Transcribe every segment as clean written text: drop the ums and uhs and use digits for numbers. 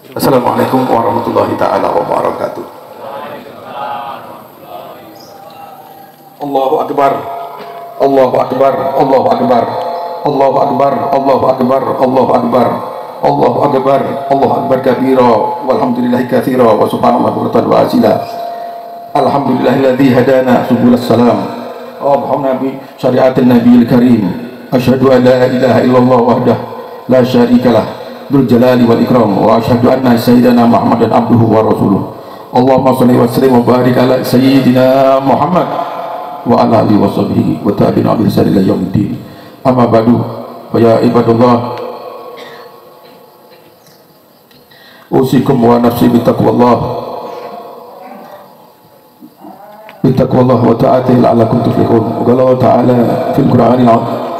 Assalamualaikum warahmatullahi taala wabarakatuh. Allahu akbar. Allahu akbar. Allahu akbar. Allahu akbar. Allahu akbar. Allahu akbar. Allahu akbar. Allahu akbar kabira walhamdulillahi katsira wa subhanallahi bukratan wa asila. Alhamdulillahilladzi hadana subulas salam. Allahumma bi syariatin nabiyil karim. Asyhadu an la ilaha illallah wahdah la syarikalah dzul jalali wal ikram wa asyhadu anna sayyidana Muhammadan abduhu wa rasuluh. Allahumma shalli wa sallim wa barik ala sayyidina Muhammad wa ala alihi wa sahbihi wa tabi'in bi ihsan ila yaumiddin. Amma ba'du, fa ya ibadallah, usikum wa nafsi bittaqwallah wa ta'atihi la'allakum tuflihun. Qala ta'ala fil Qur'anil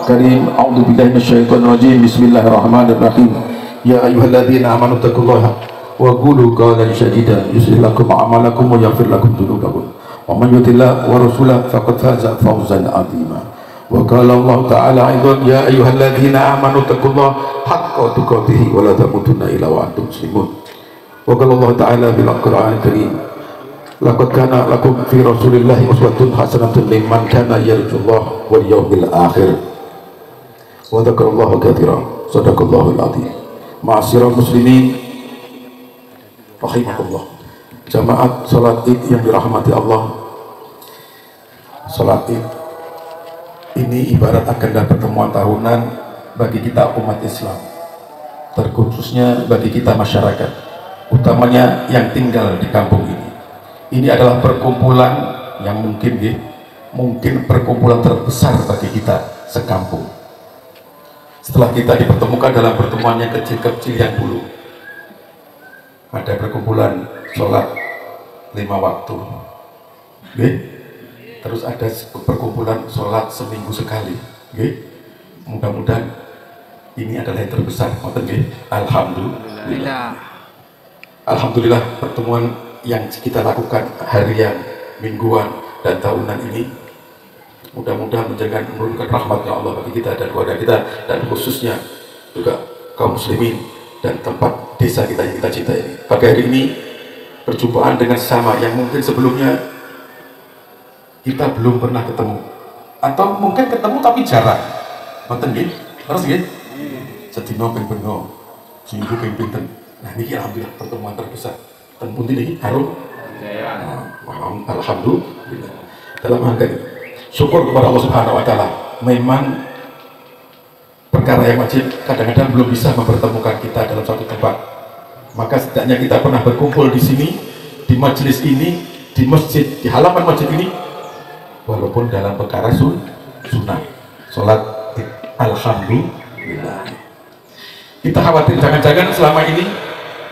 karim, a'udzu billahi minasyaitonir rajim, bismillahirrahmanirrahim. Ya ayyuhalladzina amanu taqullaha wa qulu qawlan sadida yuslih lakum a'malakum wa yaghfir lakum dzunubakum wa man yuti'illah wa rasulahu faqad faza fawzan 'azima. Wa qala Allah ta'ala aidan, ya ayyuhalladzina amanu taqullaha haqqa tuqatih wa la tamutunna illa wa antum muslimun. Wa qala Allah ta'ala fil Qur'anil karim, laqad kana lakum fi rasulillahi uswatun hasanatun liman kana yarjullaha wal yawmil akhir wa dzakarallaha katsiran. Shadaqallahul adzim. Ma'asyiral muslimin rahimakumullah, jamaat salat Id yang dirahmati Allah. Salat Id ini ibarat agenda pertemuan tahunan bagi kita umat Islam, terkhususnya bagi kita masyarakat, utamanya yang tinggal di kampung ini. Ini adalah perkumpulan yang mungkin perkumpulan terbesar bagi kita sekampung. Setelah kita dipertemukan dalam pertemuan yang kecil-kecil yang dulu, ada perkumpulan sholat 5 waktu, terus ada perkumpulan sholat seminggu sekali. Mudah-mudahan ini adalah yang terbesar. Alhamdulillah. Alhamdulillah, pertemuan yang kita lakukan harian, mingguan, dan tahunan ini mudah-mudahan menurunkan rahmatnya Allah bagi kita dan keluarga kita, dan khususnya juga kaum muslimin dan tempat desa kita yang kita cintai ini. Pada hari ini perjumpaan dengan sesama yang mungkin sebelumnya kita belum pernah ketemu, atau mungkin ketemu tapi jarang. Betul nggih? Terus nggih? Sedina ping beno, seminggu ping pinten. Nah niki alhamdulillah pertemuan terbesar. Ten pundi niki harum? Alhamdulillah. Dalam angka ini syukur kepada Allah Subhanahu wa taala. Memang perkara yang wajib kadang-kadang belum bisa mempertemukan kita dalam suatu tempat. Maka setidaknya kita pernah berkumpul di sini, di majelis ini, di masjid, di halaman masjid ini, walaupun dalam perkara sunnah salat. Alhamdulillah. Kita khawatir jangan-jangan selama ini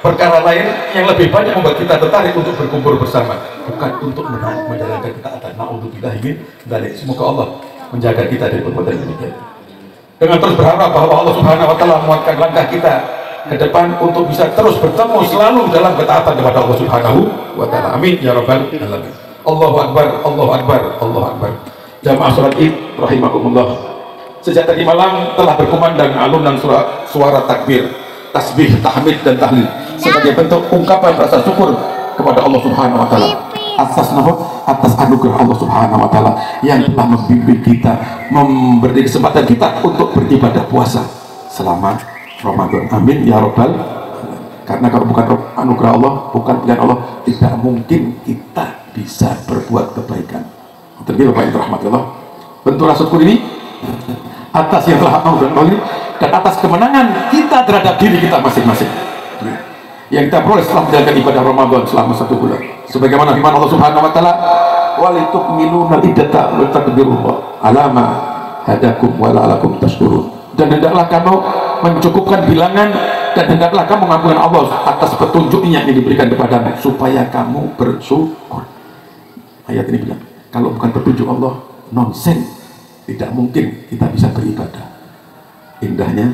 perkara lain yang lebih banyak membuat kita tertarik untuk berkumpul bersama, bukan untuk menjalankan ketaatan. Na'udzubillah min dzalik. Semoga Allah menjaga kita dari perbuatan demikian. Dengan terus berharap bahwa Allah Subhanahu wa taala menguatkan langkah kita ke depan untuk bisa terus bertemu selalu dalam ketaatan kepada Allah Subhanahu wa taala. Amin ya rabbal alamin. Allahu akbar, Allahu akbar, Allahu akbar. Jamaah salat Id rahimakumullah. Sejak tadi malam telah berkumandang alunan suara takbir, tasbih, tahmid, dan tahlil sebagai bentuk ungkapan rasa syukur kepada Allah Subhanahu wa taala atas anugerah Allah Subhanahu wa taala yang telah membimbing kita, memberi kesempatan kita untuk beribadah puasa selama Ramadan. Amin ya rabbal alamin. Karena kalau bukan anugerah Allah, bukan pilihan Allah, tidak mungkin kita bisa berbuat kebaikan. Terima Bapak yang dirahmati Allah. Bentuk rasa syukur ini atas yang telah Allah dan atas kemenangan kita terhadap diri kita masing-masing yang kita peroleh setelah menjalankan ibadah Ramadan selama 1 bulan. Sebagaimana firman Allah Subhanahu wa taala, walitukmiluna iddata wa takbirullah alama hadakum wa la'alakum tashkurun. Dan hendaklah kamu mencukupkan bilangan, dan hendaklah kamu mengampunkan Allah atas petunjuknya yang diberikan kepadamu supaya kamu bersyukur. Ayat ini bilang, kalau bukan petunjuk Allah, nonsen, tidak mungkin kita bisa beribadah. Indahnya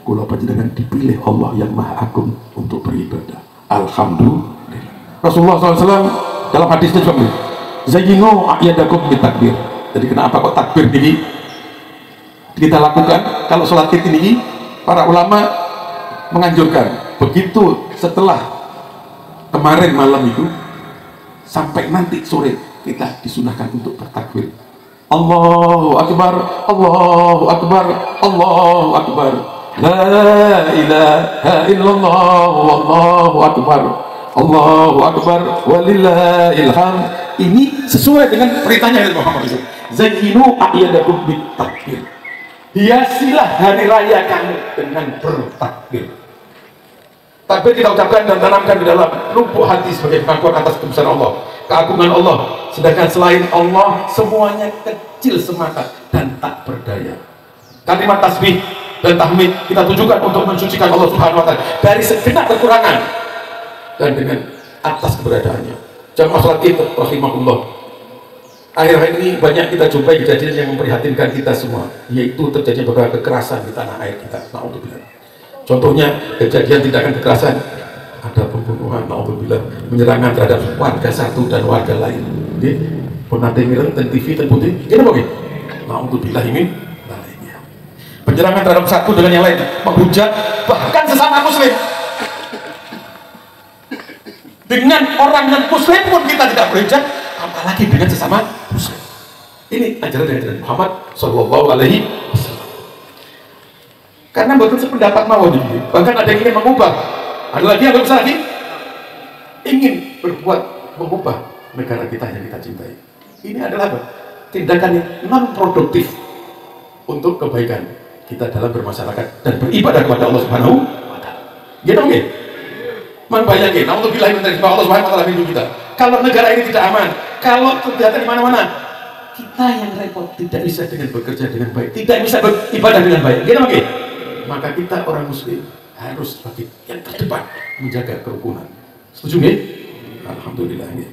kula panjenengan dipilih Allah yang Maha Agung untuk beribadah. Alhamdulillah. Rasulullah SAW dalam hadisnya juga zayyinu a'yadakum bitakbir. Jadi kenapa kok takbir ini kita lakukan kalau sholat Id ini? Para ulama menganjurkan begitu setelah kemarin malam itu sampai nanti sore kita disunahkan untuk bertakbir. Allahu Akbar, Allahu Akbar, Allahu Akbar, la ilaha illallah, wallahu akbar, Allahu Akbar, walillahil hamd. Ini sesuai dengan perintahnya Nabi Muhammad SAW. Zayyinu a'yadakum bitakbir. Hiasilah hari raya kamu dengan bertakbir. Takbir kita ucapkan dan tanamkan di dalam lubuk hati sebagai pengakuan atas kebesaran Allah, keagungan Allah. Sedangkan selain Allah semuanya kecil semata dan tak berdaya. Kalimat tasbih dan tahmid kita tujukan untuk mensucikan Allah Subhanahu wa taala dari segenap kekurangan dan dengan atas keberadaannya. Jamaah salat Id rahimahullah. Akhir-akhir ini banyak kita jumpai kejadian yang memprihatinkan kita semua, yaitu terjadi beberapa kekerasan di tanah air kita. Naudzubillah. Contohnya kejadian tindakan kekerasan, ada pembunuhan, naudzubillah, penyerangan terhadap warga satu dan warga lain. Nggih, pun nate mireng ten TV ten putih. Kene apa nggih? Naudzubillah ini lainnya. Penyerangan terhadap satu dengan yang lain, menghujat bahkan sesama muslim. Dengan orang non muslim pun kita tidak berhujat, apalagi dengan sesama muslim. Ini ajaran dari Muhammad Sallallahu Alaihi Wasallam. Karena betul sependapat mawon ini. Bahkan ada yang ingin mengubah. Ada lagi yang lebih besar lagi, ingin berbuat mengubah negara kita yang kita cintai. Ini adalah apa? Tindakan yang non produktif untuk kebaikan kita dalam bermasyarakat dan beribadah kepada Allah Subhanahu wa taala. Gitu nggih? Membayangkan, naudzubillah min dzalik, Allah Subhanahu wa taala melindungi kita. Kalau negara ini tidak aman, kalau terjadi di mana-mana, kita yang repot, tidak bisa dengan bekerja dengan baik, tidak bisa beribadah dengan baik. Gitu nggih? Maka kita orang muslim harus sebagai yang terdepan menjaga kerukunan. Setuju nggih? Alhamdulillah nggih.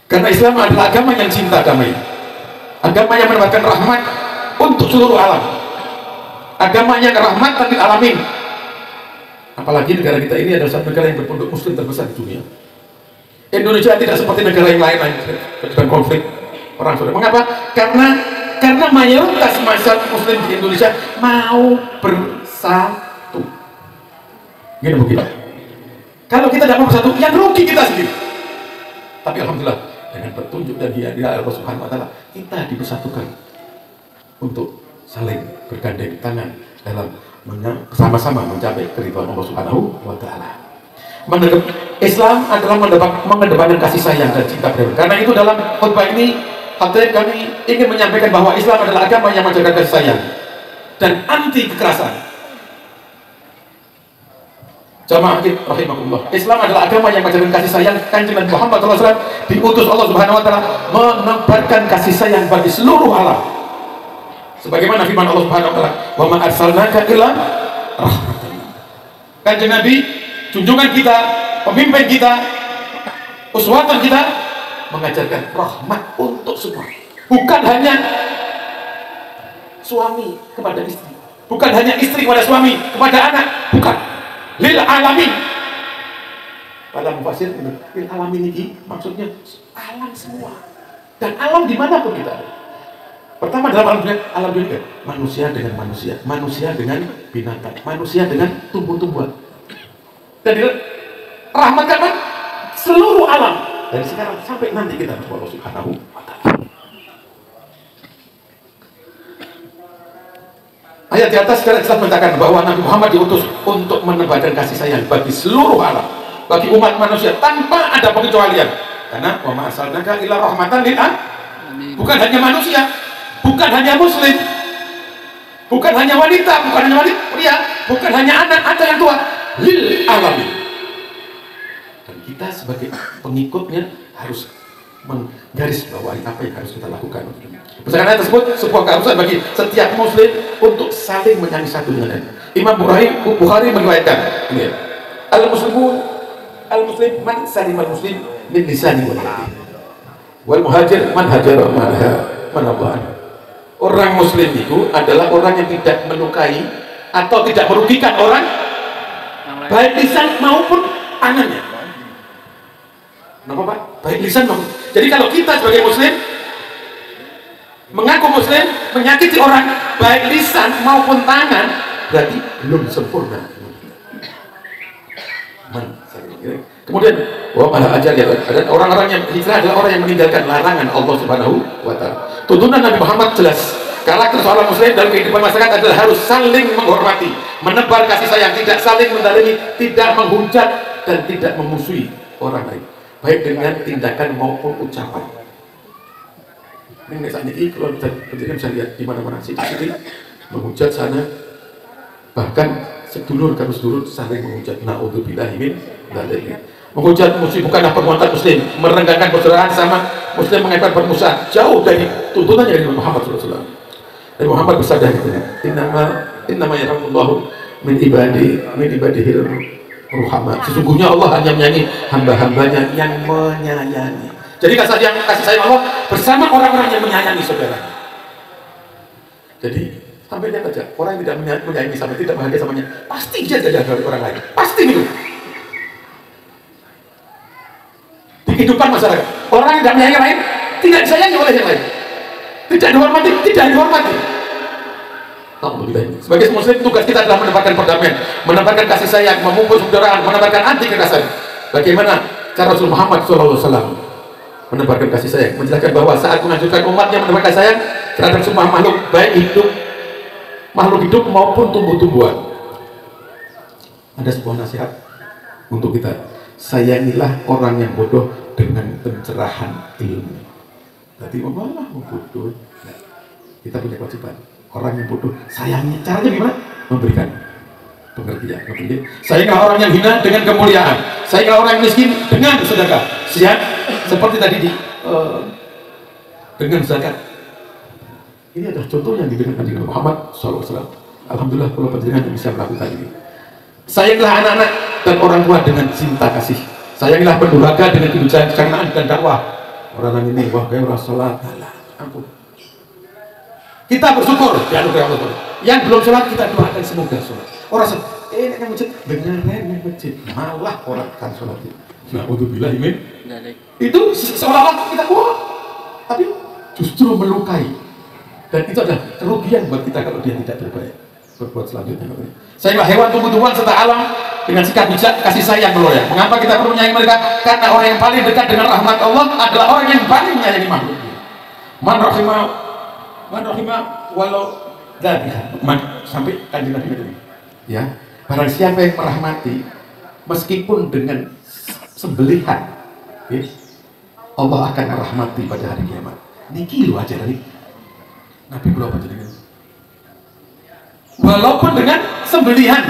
Karena Islam adalah agama yang cinta damai, agama yang menawarkan rahmat untuk seluruh alam, agama yang rahmatan lil alamin. Apalagi negara kita ini adalah satu negara yang berpenduduk muslim terbesar di dunia. Indonesia tidak seperti negara yang lain sedang konflik orang saudara. Mengapa? Karena mayoritas masyarakat muslim di Indonesia mau bersatu. Gini begitu. Kalau kita tidak mau bersatu, yang rugi kita sendiri. Tapi alhamdulillah dengan petunjuk dan hidayah Allah Subhanahu wa taala, kita dipersatukan untuk saling bergandeng tangan dalam bersama-sama mencapai keridhaan Allah Subhanahu wa taala. Islam adalah mengedepankan kasih sayang dan cinta berdamai. Karena itu dalam khutbah ini kami ingin menyampaikan bahwa Islam adalah agama yang mengajarkan kasih sayang dan anti kekerasan. Jamaah rahimahullah, Islam adalah agama yang mengajarkan kasih sayang. Kanjeng Nabi Muhammad SAW diutus Allah Subhanahu wa taala menebarkan kasih sayang bagi seluruh alam. Sebagaimana firman Allah Subhanahu wa taala, "Wa ma arsalnaka illa rahmatan." Kanjeng Nabi, junjungan kita, pemimpin kita, uswatan kita, mengajarkan rahmat untuk semua. Bukan hanya suami kepada istri, bukan hanya istri kepada suami, kepada anak, bukan. Lil alamin. Pada mufasir lil alamin ini maksudnya alam semua. Dan alam dimanapun kita ada. Pertama dalam alam dunia, manusia dengan manusia, manusia dengan binatang, manusia dengan tumbuh-tumbuhan. Dan rahmat karena seluruh alam dari sekarang sampai nanti kita berdoa Allah Subhanahu wa taala. Ayat di atas secara jelas menyatakan bahwa Nabi Muhammad diutus untuk menebarkan kasih sayang bagi seluruh alam, bagi umat manusia tanpa ada pengecualian. Karena wa ma arsalnaka illa rahmatan lil alamin. Bukan hanya manusia, bukan hanya muslim, bukan hanya wanita, bukan hanya pria, bukan hanya anak atau yang tua, lil alamin. Dan kita sebagai pengikutnya harus menggarisbawahi apa yang harus kita lakukan. Berdasarkan ayat tersebut, sebuah keharusan bagi setiap muslim untuk saling menyayangi satu dengan lain. Imam Bukhari meriwayatkan, al-muslim man salim al-muslim min lisani wal yadi. Wal muhajir man hajara man Allah. Orang muslim itu adalah orang yang tidak melukai atau tidak merugikan orang, baik lisan maupun tangannya. Kenapa Pak? Baik lisan maupun. Jadi kalau kita sebagai muslim mengaku muslim menyakiti orang baik lisan maupun tangan, berarti belum sempurna. Kemudian malah ajar ya, dan orang-orang yang hijrah adalah orang yang meninggalkan larangan Allah Subhanahu wa Ta'ala. Tuntunan Nabi Muhammad jelas. Karakter seorang muslim dalam kehidupan masyarakat adalah harus saling menghormati, menebar kasih sayang, tidak saling mendalimi, tidak menghujat dan tidak memusuhi orang lain, baik dengan tindakan maupun ucapan. Ini saat ini kalau kita bisa lihat di mana-mana sih menghujat sana, bahkan sedulur karo sedulur saling menghujat. Naudzubillahi min dzalik. Menghujat musuh bukanlah perbuatan muslim, merenggangkan persaudaraan sama muslim, mengaitkan permusuhan, jauh dari tuntunannya dari Muhammad SAW. Dan Muhammad bersabda innama yarhamullahu min ibadihi ruhama. Sesungguhnya Allah hanya menyayangi hamba-hambanya yang menyayangi. Jadi kasih sayang Allah bersama orang-orang yang menyayangi saudara. Jadi sampai lihat aja, orang yang tidak menyayangi sama, tidak bahagia samanya, pasti dia jajah dari orang lain, pasti itu. Di kehidupan masyarakat, orang yang tidak menyayangi lain tidak disayangi oleh yang lain, tidak dihormati. Sebagai muslim, tugas kita adalah menebarkan perdamaian, menebarkan kasih sayang, memupuk persaudaraan, menebarkan anti kekerasan. Bagaimana cara Rasul Muhammad SAW menebarkan kasih sayang? Menjelaskan bahwa saat menganjurkan umatnya menebarkan kasih sayang terhadap semua makhluk, baik makhluk hidup maupun tumbuh-tumbuhan. Ada sebuah nasihat untuk kita: sayangilah orang yang bodoh dengan pencerahan ilmu. Jadi malah bodoh. Nah, kita punya kewajiban. Orang yang bodoh sayangi. Caranya gimana? Memberikan pengertian. Sayangilah orang yang hina dengan kemuliaan. Sayangilah orang yang miskin dengan sedekah. Seperti tadi dengan zakat. Ini adalah contoh yang diberikan Nabi Muhammad SAW. Alhamdulillah kalau penjenengan bisa melakukan ini. Sayangilah anak-anak dan orang tua dengan cinta kasih. Sayangilah pendurhaka dengan kebijaksanaan dan dakwah. Orang ini wah kayak salat, ampun. Kita bersyukur dianugerah Allah. Yang belum sholat kita doakan semoga sholat. Orang ini kan masjid, beneran masjid, malah orang kan sholat. Naudzubillah min. Itu seolah-olah kita kuat, tapi justru melukai. Dan itu adalah kerugian buat kita kalau dia tidak berbuat selanjutnya. Sayangilah hewan, tumbuh-tumbuhan serta alam dengan sikap bijak, kasih sayang meloya. Mengapa kita perlu menyayangi mereka? Karena orang yang paling dekat dengan rahmat Allah adalah orang yang paling menyayangi makhluknya. Man rahimah walau dzatiha. Sampai kanjeng Nabi itu. Ya, barang siapa yang merahmati meskipun dengan sembelihan, ya, Allah akan merahmati pada hari kiamat. Niki lu aja dari Nabi berapa jadi? Walaupun dengan sembelihan,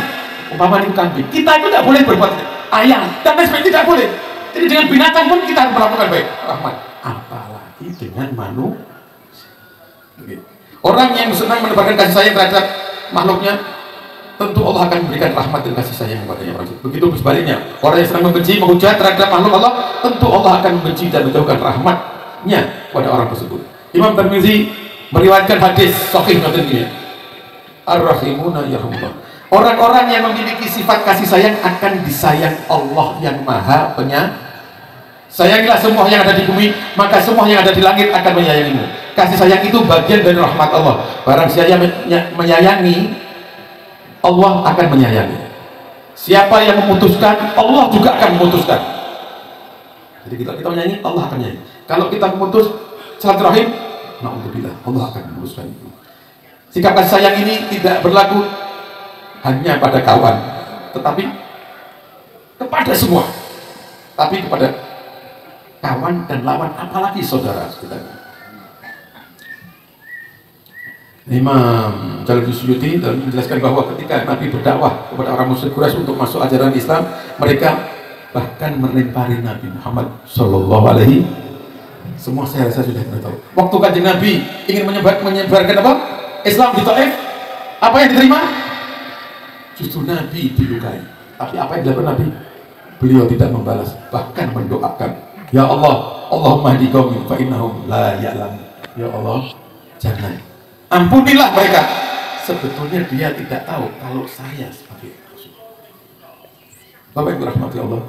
umpama ini kambing, kita itu tidak boleh berbuat ayam dan lain sebagainya, tidak boleh. Jadi dengan binatang pun kita harus melakukan baik rahmat, apalagi dengan manusia. Orang yang senang menebarkan kasih sayang terhadap makhluknya, tentu Allah akan memberikan rahmat dan kasih sayang kepadanya. Begitu sebaliknya, orang yang senang membenci, menghujat terhadap makhluk Allah, tentu Allah akan membenci dan menjauhkan rahmatnya pada orang tersebut. Imam Tirmidzi meriwayatkan hadis sahih ini. Ar-Rahimuna yarhamullah. Orang-orang yang memiliki sifat kasih sayang akan disayang Allah yang Maha Penyayang. Sayangilah semua yang ada di bumi, maka semua yang ada di langit akan menyayangimu. Kasih sayang itu bagian dari rahmat Allah. Barang siapa menyayangi, Allah akan menyayangi. Siapa yang memutuskan, Allah juga akan memutuskan. Jadi kita menyayangi, Allah akan menyayangi. Kalau kita memutus silaturahim, naudzubillah, Allah akan memutuskan itu. Sikap kasih sayang ini tidak berlaku hanya pada kawan, tetapi kepada semua. Tapi kepada kawan dan lawan, apalagi saudara kita. Imam Jalaluddin Suyuti dalam menjelaskan bahwa ketika Nabi berdakwah kepada orang musyrik Quraisy untuk masuk ajaran Islam, mereka bahkan melempari Nabi Muhammad Sallallahu Alaihi. Semua saya rasa sudah tahu. Waktu kanjeng Nabi ingin menyebarkan apa? Islam di Taif, apa yang diterima? Justru Nabi dilukai. Tapi apa yang dilakukan Nabi? Beliau tidak membalas, bahkan mendoakan, ya Allah, Allahumma hdi qaumi fa innahum la ya'lamun. Ya Allah, jangan, ampunilah mereka. Sebetulnya dia tidak tahu kalau saya sebagai Rasul. Bapak Ibu rahmati Allah,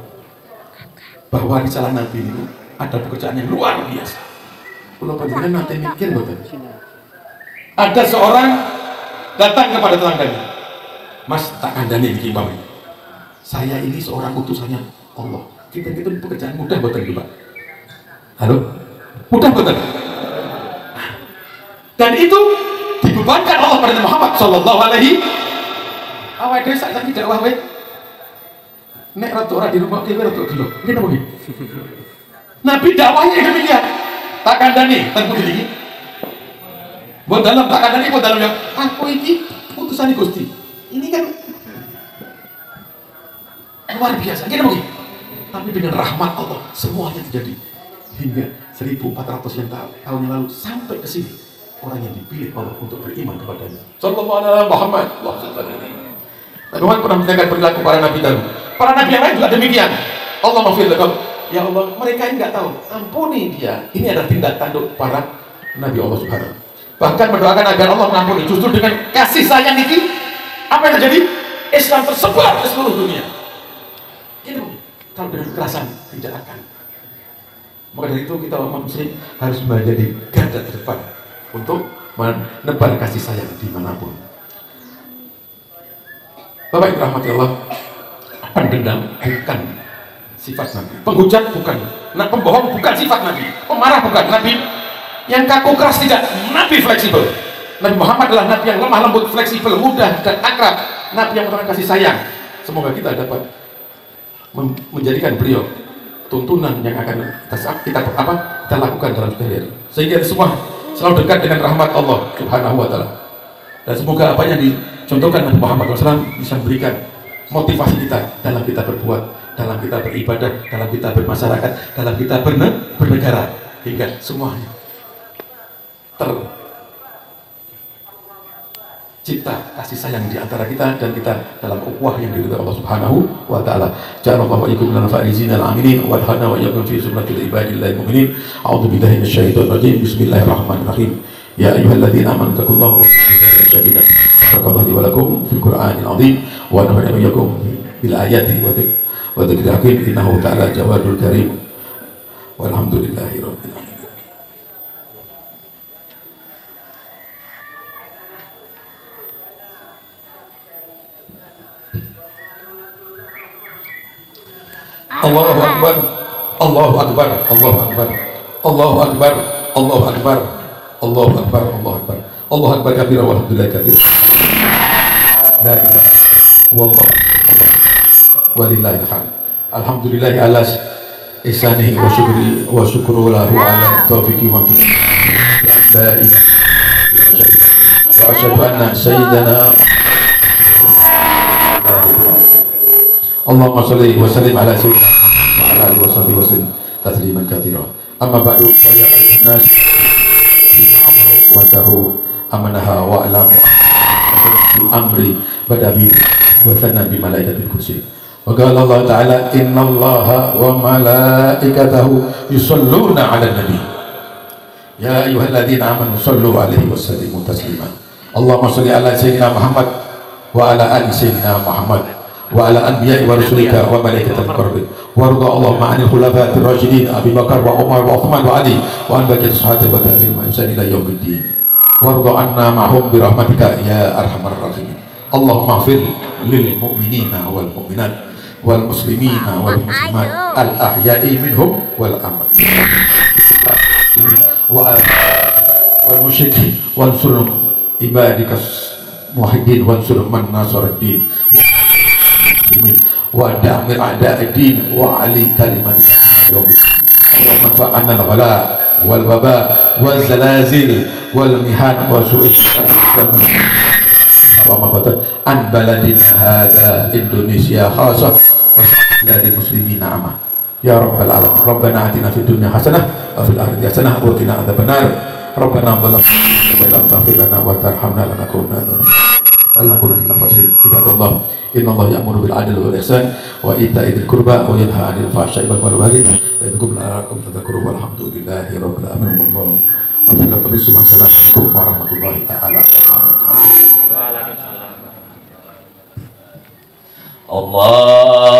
bahwa risalah Nabi ini ada pekerjaan yang luar biasa. Kalau panjenengan nanti mikir betul. Ada seorang datang kepada tetangganya, Mas, tak kandani iki Imam. saya ini seorang utusannya Allah. Kita pekerjaan mudah buat itu, Pak. Halo? Mudah betul. Dan itu dibebankan Allah pada Muhammad sallallahu alaihi awake dhewe sak tidak wae. Nek rada ora di rumah dhewe rada gelo. Ngene apa iki? Nabi dakwahnya demikian. Tak kandhani ten putri iki. Mbok dalam tak kandhani mbok dalam yang aku iki utusan Gusti. Ini kan luar biasa. Ngene apa iki? Tapi dengan rahmat Allah semuanya terjadi. Hingga 1400 yang tahun yang lalu sampai ke sini orang yang dipilih Allah untuk beriman kepadanya. Sallallahu alaihi Muhammad. Nabi Muhammad pernah menceritakan perilaku para nabi dahulu. Para nabi yang lain juga demikian. Allah maafir lakum. Ya Allah, mereka ini nggak tahu. Ampuni dia. Ini adalah tindak tanduk para nabi Allah Subhanahu. Bahkan mendoakan agar Allah mengampuni. Justru dengan kasih sayang ini, apa yang terjadi? Islam tersebar ke seluruh dunia. Ini kalau dengan kekerasan tidak akan. Maka dari itu kita umat muslim harus menjadi garda terdepan untuk menebar kasih sayang dimanapun. Bapak Ibu rahmati Allah, pendendam bukan sifat Nabi, penghujat bukan, pembohong bukan sifat Nabi, pemarah bukan Nabi, yang kaku keras tidak, Nabi fleksibel. Nabi Muhammad adalah Nabi yang lemah lembut, fleksibel, mudah dan akrab, Nabi yang menerangkan kasih sayang. Semoga kita dapat menjadikan beliau tuntunan yang akan kita lakukan dalam sehari-hari, sehingga semua selalu dekat dengan rahmat Allah Subhanahu wa Ta'ala. Dan semoga apa yang dicontohkan Nabi Muhammad SAW bisa memberikan motivasi kita dalam kita berbuat, dalam kita beribadah, dalam kita bermasyarakat, dalam kita bernegara, hingga semuanya tercipta kasih sayang di antara kita dan kita dalam ukhuwah yang diridhai Allah Subhanahu wa Ta'ala. Ja'alallahu wa iyyakum minal faizina al-aminin wa adkhilna wa iyyakum fi zumratil ibadillahil mu'minin. A'udzu billahi minasyaitonir rajim. Bismillahirrahmanirrahim. Ya ayyuhalladzina amanu taqullaha wa shadidan. Barakallahu li wa lakum fil Qur'anil 'azim wa nafa'ani wa iyyakum bil ayati wa dzikril hakim. Innahu ta'ala jawadul karim. Walhamdulillahi rabbil alamin. Allahu Akbar, Allahu Akbar, Allahu Akbar, Allahu Akbar, Allahu Akbar, Allahu Akbar, Allahu Akbar, Allahu Akbar kabira walhamdulillah katsira. La ilaha illallah walillahil hamd. Alhamdulillah ala ihsanihi wa syukru lahu ala taufiqi wa amtihi. La ilaha illallah wa asyhadu anna sayyidana Allahumma sholli wa sallim ala sayyidina wa ala alihi wa sahbihi wa sallim tasliman katsira. Amma ba'du fa ya ayyuhan nas amru wa tahu amanaha wa alamu amri badabi wa tanna bi malaikatil kursi. Wa qala Allah ta'ala innallaha wa malaikatahu yusholluna 'alan nabi. Ya ayyuhalladzina amanu shollu 'alaihi wa sallimu taslima. Allahumma sholli ala sayyidina Muhammad wa ala ali sayyidina Muhammad wa ala anbiya'i wa rusulika wa malaikatil muqarrabin warda Allahumma 'anil khulafa'ir rasyidin Abi Bakar wa Umar wa Uthman wa Ali wa an baqiyati sahabati wa tabi'in wa ihsan ila yaumiddin warda 'anna ma'hum bi rahmatika ya arhamar rahimin. Allahumma ighfir lil mu'minina wal mu'minat wal muslimina wal muslimat al ahya'i minhum wal amwat wal musyrikin wansur ibadikas muwahhidin wansur man nasaraddin wa damir a'da'id wa ali kalimatik yawm. Allahumma fa'anna al-ghala wal waba wal zalazil wal mihan wa su'id wa ma batat an baladin hadha Indonesia khasah dari muslimin amma ya rabbal alamin. Rabbana atina fid dunya hasanah wa fil akhirati hasanah wa qina adzabannar. Rabbana zalamna wa lam taghfir lana wa tarhamna lanakunanna minal khasirin. Ibadallah, innallaha ya'muru bil 'adli wal ihsan wa ita'i dzil qurba wa yanha 'anil fahsya'i wal munkari wa ya'idhukum la'allakum tadhakkarun. Walhamdulillahi rabbil alamin. Wallahu Assalamualaikum warahmatullahi taala wabarakatuh. Allahumma